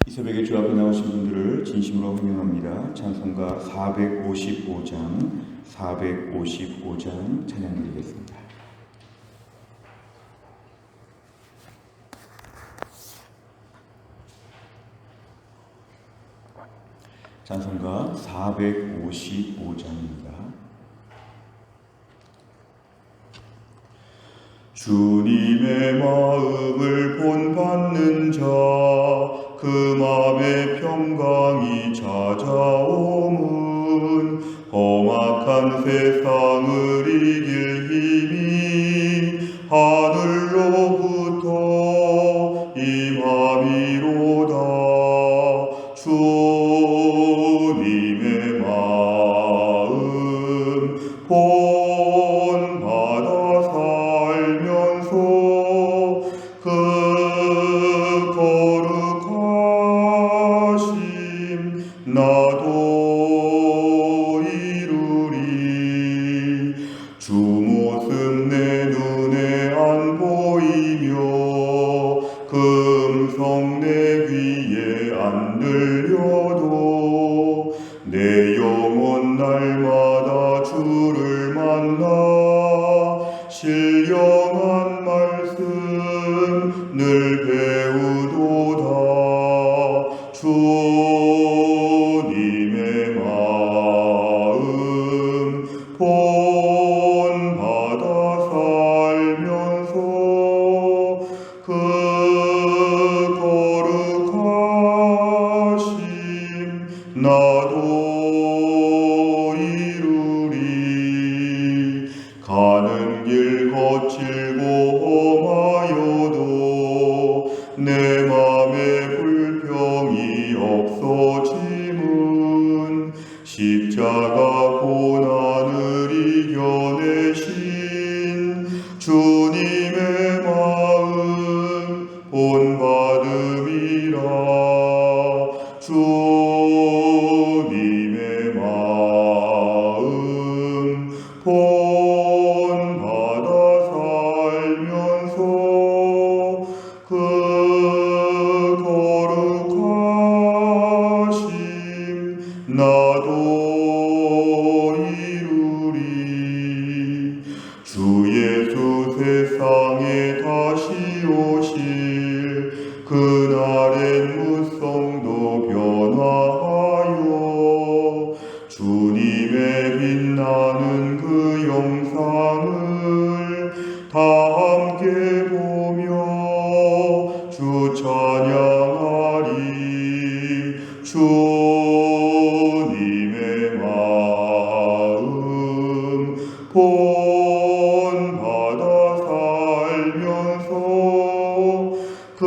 이 새벽에 주 앞에 나오신 분들을 진심으로 환영합니다. 찬송가 455장 찬양드리겠습니다. 찬송가 455장입니다. 주님의 마음을 본받는 자, 그 마음의 평강이 찾아오문 험악한 세상을 이길 힘이 하늘로부터 임함이로다. 주님의 마음 본받아 살면서 그 거룩하심 나도 이루리. 주 모습 내 눈에 안 보이며 그 음성 내 귀에 안 들려도 내 영혼 날마다 주를 만나 신령한 말씀 늘 배우도다. 주님의 마음 본받아 살면서 그 거룩하심 나도 이루리. 가는 길 거칠고 험하여도 내 맘에 불평이 없어짐은 십자가 고난을 이겨내신 주님의 마음 본받음이라. 주님의 마음 본받아 살면서 그 거룩하심 나도 이루리. 주 예수 세상에 다시 오실 그날엔 무성도 변화하여 주님의 빛나는 그 영상을 다 함께 보며 주 찬양하리. 주님의 마음 본받아 살면서 그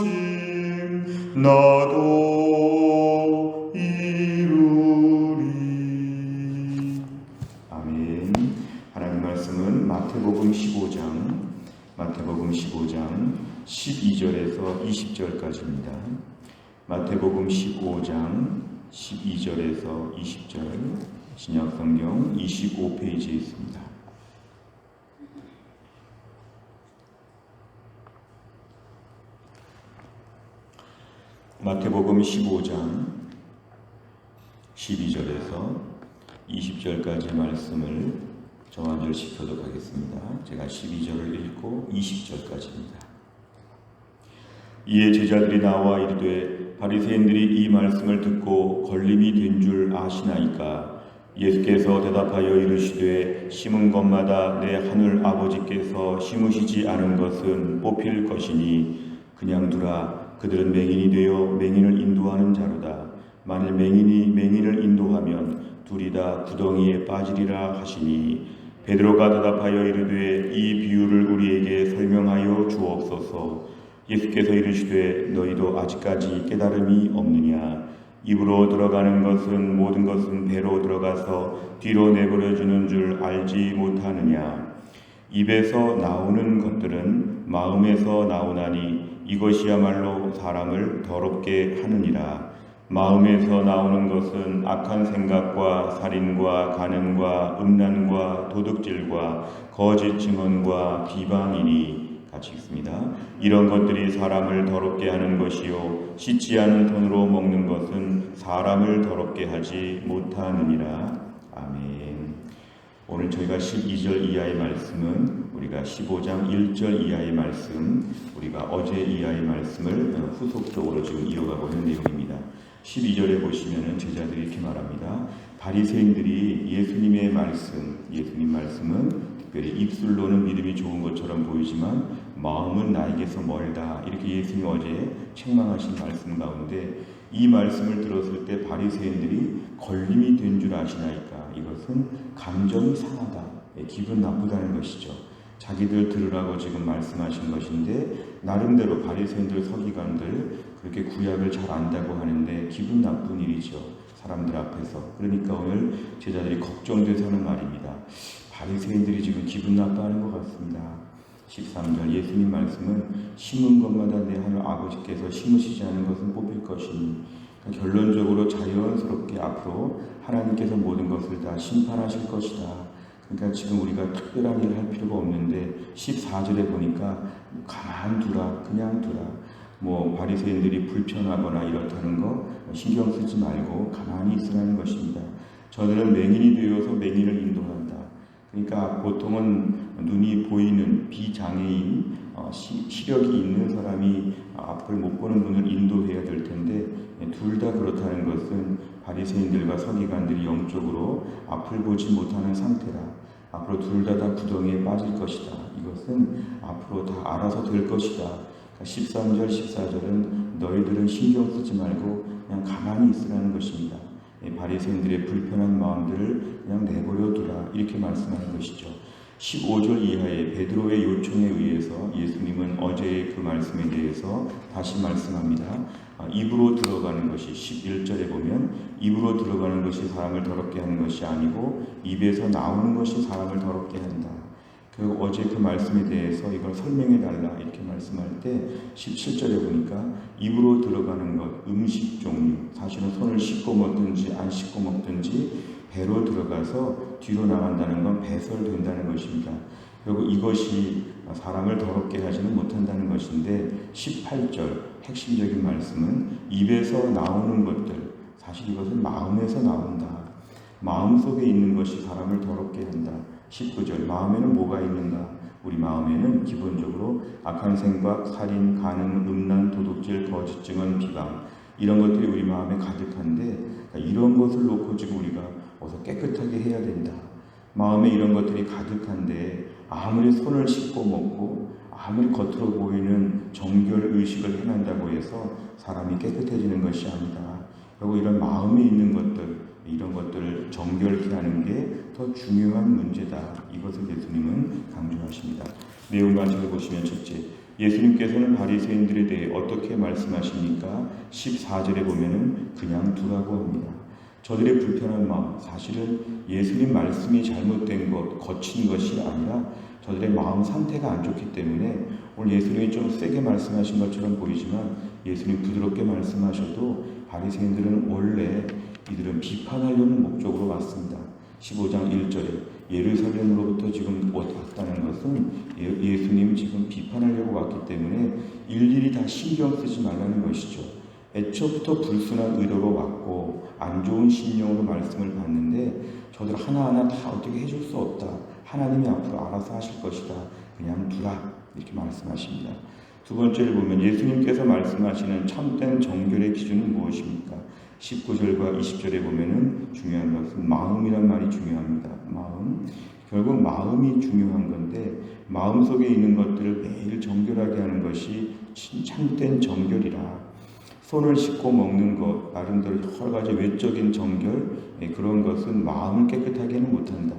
거룩하심 나도 이루리. 아멘. 하나님 말씀은 마태복음 15장 12절에서 20절까지입니다. 마태복음 15장 12절에서 20절, 신약성경 25페이지에 있습니다. 마태복음 15장 12절에서 20절까지 말씀을 정화절시켜도록 하겠습니다. 제가 12절을 읽고 20절까지입니다. 이에 제자들이 나와 이르되 바리새인들이 이 말씀을 듣고 걸림이 된 줄 아시나이까? 예수께서 대답하여 이르시되 심은 것마다 내 하늘 아버지께서 심으시지 않은 것은 뽑힐 것이니 그냥 두라. 그들은 맹인이 되어 맹인을 인도하는 자로다. 만일 맹인이 맹인을 인도하면 둘이 다 구덩이에 빠지리라 하시니 베드로가 대답하여 이르되 이 비유를 우리에게 설명하여 주옵소서. 예수께서 이르시되 너희도 아직까지 깨달음이 없느냐? 입으로 들어가는 것은 모든 것은 배로 들어가서 뒤로 내버려주는 줄 알지 못하느냐? 입에서 나오는 것들은 마음에서 나오나니 이것이야말로 사람을 더럽게 하느니라. 마음에서 나오는 것은 악한 생각과 살인과 간음과 음란과 도둑질과 거짓 증언과 비방이니 같이 읽습니다. 이런 것들이 사람을 더럽게 하는 것이요 씻지 않은 손으로 먹는 것은 사람을 더럽게 하지 못하느니라. 아멘. 오늘 저희가 12절 이하의 말씀은 우리가 15장 1절 이하의 말씀, 우리가 어제 이하의 말씀을 후속적으로 지금 이어가고 있는 내용입니다. 12절에 보시면은 제자들이 이렇게 말합니다. 바리새인들이 예수님 말씀은 특별히 입술로는 믿음이 좋은 것처럼 보이지만 마음은 나에게서 멀다. 이렇게 예수님이 어제 책망하신 말씀 가운데 이 말씀을 들었을 때 바리새인들이 걸림이 된 줄 아시나이까? 이것은 감정이 상하다, 기분 나쁘다는 것이죠. 자기들 들으라고 지금 말씀하신 것인데 나름대로 바리새인들 서기관들 그렇게 구약을 잘 안다고 하는데 기분 나쁜 일이죠. 사람들 앞에서. 그러니까 오늘 제자들이 걱정돼서 하는 말입니다. 바리새인들이 지금 기분 나빠하는 것 같습니다. 13절 예수님 말씀은 심은 것마다 내 하늘 아버지께서 심으시지 않은 것은 뽑힐 것이니, 그러니까 결론적으로 자연스럽게 앞으로 하나님께서 모든 것을 다 심판하실 것이다. 그러니까 지금 우리가 특별한 일을 할 필요가 없는데 14절에 보니까 가만두라, 그냥 두라. 바리새인들이 불편하거나 이렇다는 거 신경 쓰지 말고 가만히 있으라는 것입니다. 저들은 맹인이 되어서 맹인을 인도한다. 그러니까 보통은 눈이 보이는 비장애인, 시력이 있는 사람이 앞을 못 보는 분을 인도해야 될 텐데 둘 다 그렇다는 것은 바리새인들과 서기관들이 영적으로 앞을 보지 못하는 상태라. 앞으로 둘 다 구덩이에 빠질 것이다. 이것은 앞으로 다 알아서 될 것이다. 13절, 14절은 너희들은 신경 쓰지 말고 그냥 가만히 있으라는 것입니다. 바리새인들의 불편한 마음들을 그냥 내버려 두라. 이렇게 말씀하는 것이죠. 15절 이하의 베드로의 요청에 의해서 예수님은 어제의 그 말씀에 대해서 다시 말씀합니다. 입으로 들어가는 것이 11절에 보면 입으로 들어가는 것이 사람을 더럽게 하는 것이 아니고 입에서 나오는 것이 사람을 더럽게 한다. 어제 그 말씀에 대해서 이걸 설명해 달라 이렇게 말씀할 때 17절에 보니까 입으로 들어가는 것, 음식 종류, 사실은 손을 씻고 먹든지 안 씻고 먹든지 배로 들어가서 뒤로 나간다는 건 배설된다는 것입니다. 그리고 이것이 사람을 더럽게 하지는 못한다는 것인데 18절 핵심적인 말씀은 입에서 나오는 것들, 사실 이것은 마음에서 나온다. 마음속에 있는 것이 사람을 더럽게 한다. 19절 마음에는 뭐가 있는가? 우리 마음에는 기본적으로 악한 생각, 살인, 간음, 음란, 도둑질, 거짓 증언, 비방 이런 것들이 우리 마음에 가득한데 이런 것을 놓고 지금 우리가 어서 깨끗하게 해야 된다. 마음에 이런 것들이 가득한데 아무리 손을 씻고 먹고 아무리 겉으로 보이는 정결 의식을 해낸다고 해서 사람이 깨끗해지는 것이 아니다. 그리고 이런 마음에 있는 것들, 이런 것들을 정결케 하는 게 더 중요한 문제다. 이것을 예수님은 강조하십니다. 내용 가지고 보시면 첫째, 예수님께서는 바리새인들에 대해 어떻게 말씀하십니까? 14절에 보면은 그냥 두라고 합니다. 저들의 불편한 마음, 사실은 예수님 말씀이 잘못된 것, 거친 것이 아니라 저들의 마음 상태가 안 좋기 때문에 오늘 예수님이 좀 세게 말씀하신 것처럼 보이지만 예수님 부드럽게 말씀하셔도 바리새인들은 원래 이들은 비판하려는 목적으로 왔습니다. 15장 1절에 예루살렘으로부터 지금 왔다는 것은 예수님이 지금 비판하려고 왔기 때문에 일일이 다 신경 쓰지 말라는 것이죠. 애초부터 불순한 의도로 왔고 안 좋은 심령으로 말씀을 받는데 저들 하나하나 다 어떻게 해줄 수 없다. 하나님이 앞으로 알아서 하실 것이다. 그냥 두라. 이렇게 말씀하십니다. 두 번째를 보면 예수님께서 말씀하시는 참된 정결의 기준은 무엇입니까? 19절과 20절에 보면은 중요한 것은 마음이란 말이 중요합니다. 마음. 결국 마음이 중요한 건데 마음속에 있는 것들을 매일 정결하게 하는 것이 참된 정결이라. 손을 씻고 먹는 것, 나름대로 여러 가지 외적인 정결, 그런 것은 마음을 깨끗하게는 못한다.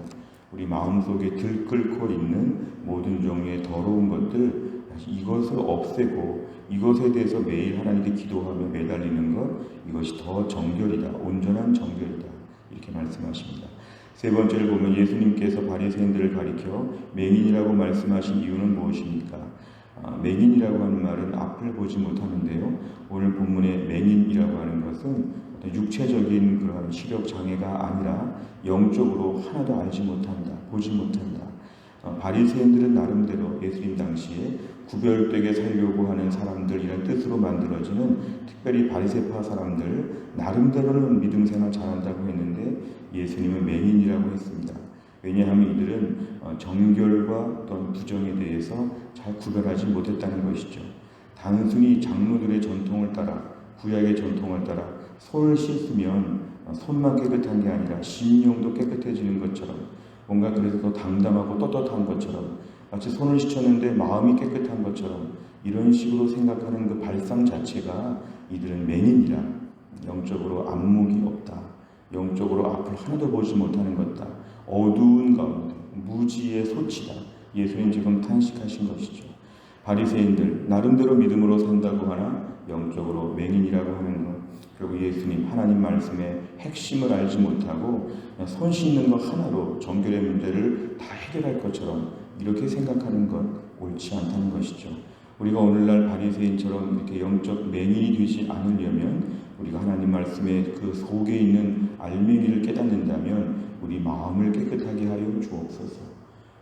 우리 마음속에 들끓고 있는 모든 종류의 더러운 것들, 이것을 없애고 이것에 대해서 매일 하나님께 기도하며 매달리는 것, 이것이 더 정결이다. 온전한 정결이다. 이렇게 말씀하십니다. 세 번째를 보면 예수님께서 바리새인들을 가리켜 맹인이라고 말씀하신 이유는 무엇입니까? 맹인이라고 하는 말은 앞을 보지 못하는데요. 오늘 본문의 맹인이라고 하는 것은 어떤 육체적인 그런 시력 장애가 아니라 영적으로 하나도 알지 못한다, 보지 못한다. 바리새인들은 나름대로 예수님 당시에 구별되게 살려고 하는 사람들이란 뜻으로 만들어지는 특별히 바리새파 사람들 나름대로는 믿음 생활 잘한다고 했는데 예수님은 맹인이라고 했습니다. 왜냐하면 이들은 정결과 또는 부정에 대해서 잘 구별하지 못했다는 것이죠. 단순히 장로들의 전통을 따라 구약의 전통을 따라 손을 씻으면 손만 깨끗한 게 아니라 심령도 깨끗해지는 것처럼 뭔가 그래서 더 당당하고 떳떳한 것처럼 마치 손을 씻었는데 마음이 깨끗한 것처럼 이런 식으로 생각하는 그 발상 자체가 이들은 맹인이라 영적으로 안목이 없다. 영적으로 앞을 하나도 보지 못하는 것다. 어두운 가운데 무지의 소치다. 예수님 지금 탄식하신 것이죠. 바리새인들 나름대로 믿음으로 산다고 하나 영적으로 맹인이라고 하는 것. 그리고 예수님 하나님 말씀의 핵심을 알지 못하고 손 씻는 것 하나로 정결의 문제를 다 해결할 것처럼 이렇게 생각하는 건 옳지 않다는 것이죠. 우리가 오늘날 바리새인처럼 이렇게 영적 맹인이 되지 않으려면 우리가 하나님 말씀의 그 속에 있는 알맹이를 깨닫는다면 우리 마음을 깨끗하게 하여 주옵소서.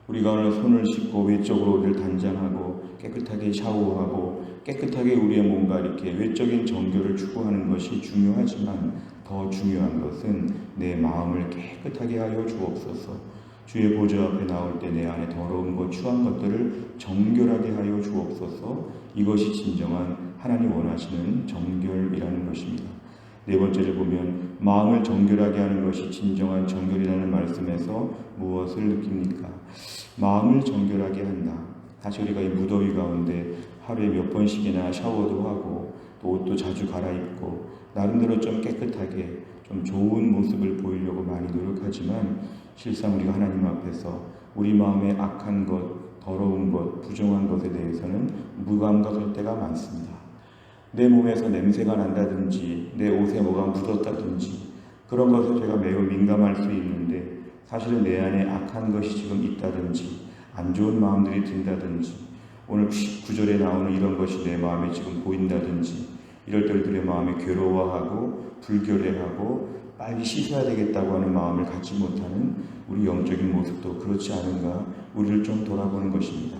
우리가 오늘 손을 씻고 외적으로 늘 단장하고 깨끗하게 샤워하고 깨끗하게 우리의 뭔가 이렇게 외적인 정결을 추구하는 것이 중요하지만 더 중요한 것은 내 마음을 깨끗하게 하여 주옵소서. 주의 보좌 앞에 나올 때 내 안에 더러운 것, 추한 것들을 정결하게 하여 주옵소서. 이것이 진정한 하나님 원하시는 정결이라는 것입니다. 네 번째를 보면 마음을 정결하게 하는 것이 진정한 정결이라는 말씀에서 무엇을 느낍니까? 마음을 정결하게 한다. 사실 우리가 이 무더위 가운데 하루에 몇 번씩이나 샤워도 하고 또 옷도 자주 갈아입고 나름대로 좀 깨끗하게 좀 좋은 모습을 보이려고 많이 노력하지만 실상 우리가 하나님 앞에서 우리 마음에 악한 것, 더러운 것, 부정한 것에 대해서는 무감각할 때가 많습니다. 내 몸에서 냄새가 난다든지 내 옷에 뭐가 묻었다든지 그런 것에 제가 매우 민감할 수 있는데 사실은 내 안에 악한 것이 지금 있다든지 안 좋은 마음들이 든다든지 오늘 9절에 나오는 이런 것이 내 마음에 지금 보인다든지 이럴 때 우리들의 마음이 괴로워하고 불결해하고 빨리 씻어야 되겠다고 하는 마음을 갖지 못하는 우리 영적인 모습도 그렇지 않은가 우리를 좀 돌아보는 것입니다.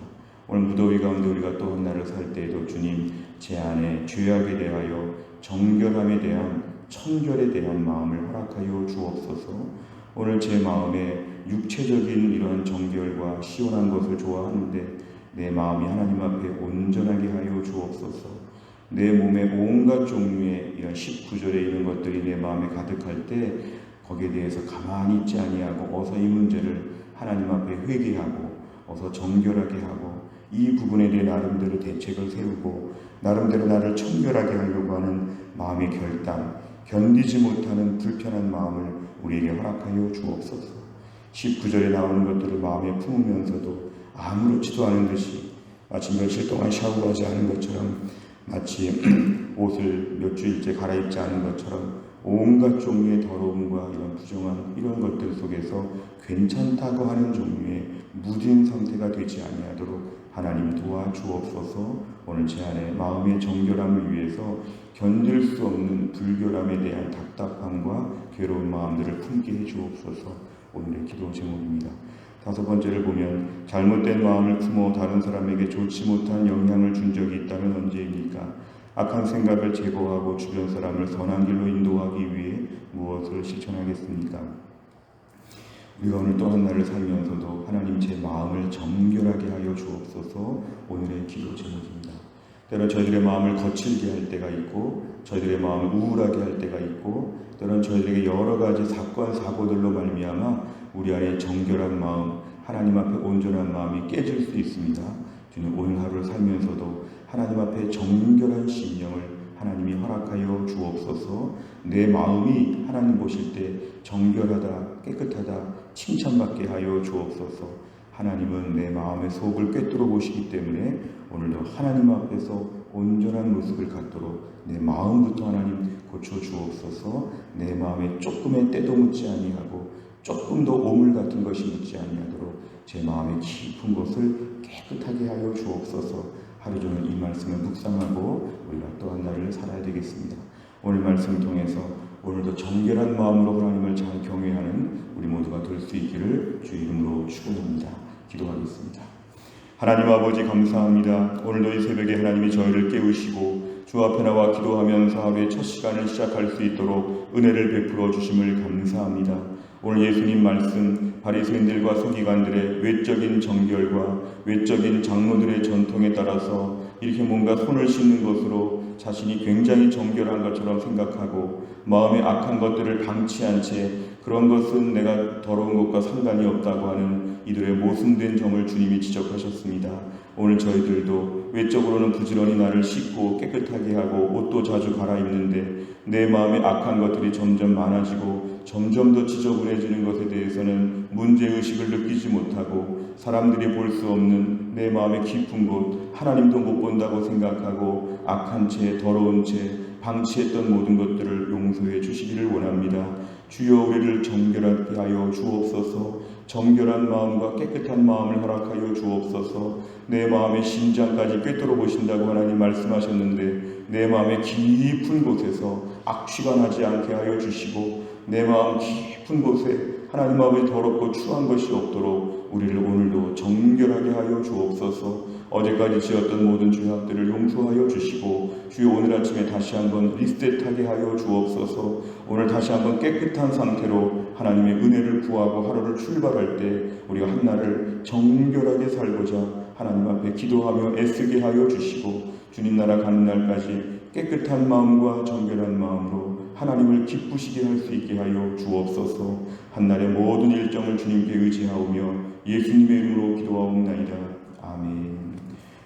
오늘 무더위 가운데 우리가 또 한 날을 살 때에도 주님 제 안에 죄악에 대하여 정결함에 대한 청결에 대한 마음을 허락하여 주옵소서. 오늘 제 마음에 육체적인 이런 정결과 시원한 것을 좋아하는데 내 마음이 하나님 앞에 온전하게 하여 주옵소서. 내 몸에 온갖 종류의 이런 19절에 있는 것들이 내 마음에 가득할 때 거기에 대해서 가만히 있지 아니하고 어서 이 문제를 하나님 앞에 회개하고 어서 정결하게 하고 이 부분에 대해 나름대로 대책을 세우고 나름대로 나를 청결하게 하려고 하는 마음의 결단, 견디지 못하는 불편한 마음을 우리에게 허락하여 주옵소서. 19절에 나오는 것들을 마음에 품으면서도 아무렇지도 않은 듯이 마치 며칠 동안 샤워하지 않은 것처럼 마치 옷을 몇 주일째 갈아입지 않은 것처럼 온갖 종류의 더러움과 이런 부정한 이런 것들 속에서 괜찮다고 하는 종류의 무딘 상태가 되지 아니하도록 하나님 도와주옵소서. 오늘 제 안에 마음의 정결함을 위해서 견딜 수 없는 불결함에 대한 답답함과 괴로운 마음들을 품게 해주옵소서. 오늘의 기도 제목입니다. 다섯 번째를 보면 잘못된 마음을 품어 다른 사람에게 좋지 못한 영향을 준 적이 있다면 언제입니까? 악한 생각을 제거하고 주변 사람을 선한 길로 인도하기 위해 무엇을 실천하겠습니까? 우리가 오늘 또 한 날을 살면서도 하나님 제 마음을 정결하게 하여 주옵소서. 오늘의 기도 제목입니다. 때론 저희들의 마음을 거칠게 할 때가 있고 저희들의 마음을 우울하게 할 때가 있고 때론 저희들에게 여러 가지 사건 사고들로 말미암아 우리 안에 정결한 마음, 하나님 앞에 온전한 마음이 깨질 수 있습니다. 주님 오늘 하루를 살면서도 하나님 앞에 정결한 심령을 하나님이 허락하여 주옵소서. 내 마음이 하나님 보실 때 정결하다, 깨끗하다, 칭찬받게 하여 주옵소서. 하나님은 내 마음의 속을 꿰뚫어 보시기 때문에 오늘도 하나님 앞에서 온전한 모습을 갖도록 내 마음부터 하나님 고쳐 주옵소서. 내 마음에 조금의 때도 묻지 아니하고 조금도 오물 같은 것이 묻지 아니하도록 제 마음의 깊은 곳을 깨끗하게 하여 주옵소서. 하루 종일 이 말씀을 묵상하고 우리가 또 한 날을 살아야 되겠습니다. 오늘 말씀을 통해서 오늘도 정결한 마음으로 하나님을 잘 경외하는 우리 모두가 될 수 있기를 주의 이름으로 축원합니다. 기도하겠습니다. 하나님 아버지 감사합니다. 오늘도 이 새벽에 하나님이 저희를 깨우시고 주 앞에 나와 기도하면 사업의 첫 시간을 시작할 수 있도록 은혜를 베풀어 주심을 감사합니다. 오늘 예수님 말씀 바리새인들과 서기관들의 외적인 정결과 외적인 장로들의 전통에 따라서 이렇게 뭔가 손을 씻는 것으로 자신이 굉장히 정결한 것처럼 생각하고 마음에 악한 것들을 방치한 채 그런 것은 내가 더러운 것과 상관이 없다고 하는 이들의 모순된 점을 주님이 지적하셨습니다. 오늘 저희들도 외적으로는 부지런히 나를 씻고 깨끗하게 하고 옷도 자주 갈아입는데 내 마음에 악한 것들이 점점 많아지고 점점 더 지저분해지는 것에 대해서는 문제의식을 느끼지 못하고 사람들이 볼 수 없는 내 마음의 깊은 곳 하나님도 못 본다고 생각하고 악한 채 더러운 채 방치했던 모든 것들을 용서해 주시기를 원합니다. 주여 우리를 정결하게 하여 주옵소서. 정결한 마음과 깨끗한 마음을 허락하여 주옵소서. 내 마음의 심장까지 꿰뚫어 보신다고 하나님 말씀하셨는데 내 마음의 깊은 곳에서 악취가 나지 않게 하여 주시고 내 마음 깊은 곳에 하나님 아버지 더럽고 추한 것이 없도록 우리를 오늘도 정결하게 하여 주옵소서. 어제까지 지었던 모든 죄악들을 용서하여 주시고 주여 오늘 아침에 다시 한번 리셋하게 하여 주옵소서. 오늘 다시 한번 깨끗한 상태로 하나님의 은혜를 구하고 하루를 출발할 때 우리가 한날을 정결하게 살고자 하나님 앞에 기도하며 애쓰게 하여 주시고 주님 나라 가는 날까지 깨끗한 마음과 정결한 마음으로 하나님을 기쁘시게 할 수 있게 하여 주옵소서. 한날의 모든 일정을 주님께 의지하오며 예수님의 이름으로 기도하옵나이다. 아멘.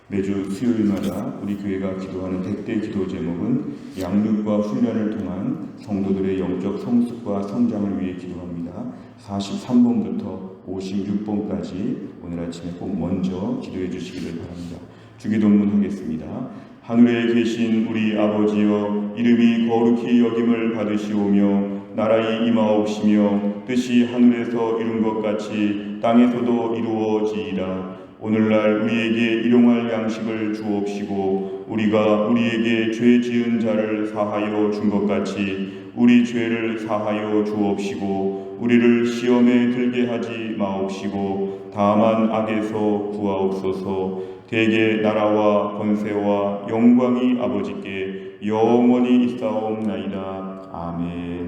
매주 수요일마다 우리 교회가 기도하는 대대 기도 제목은 양육과 훈련을 통한 성도들의 영적 성숙과 성장을 위해 기도합니다. 43번부터 56번까지 오늘 아침에 꼭 먼저 기도해 주시기를 바랍니다. 주기도문 하겠습니다. 하늘에 계신 우리 아버지여, 이름이 거룩히 여김을 받으시오며 나라의 임하옵시며 뜻이 하늘에서 이룬 것 같이 땅에서도 이루어지이다. 오늘날 우리에게 일용할 양식을 주옵시고 우리가 우리에게 죄 지은 자를 사하여 준 것 같이 우리 죄를 사하여 주옵시고 우리를 시험에 들게 하지 마옵시고 다만 악에서 구하옵소서. 대개 나라와 권세와 영광이 아버지께 영원히 있사옵나이다. 아멘.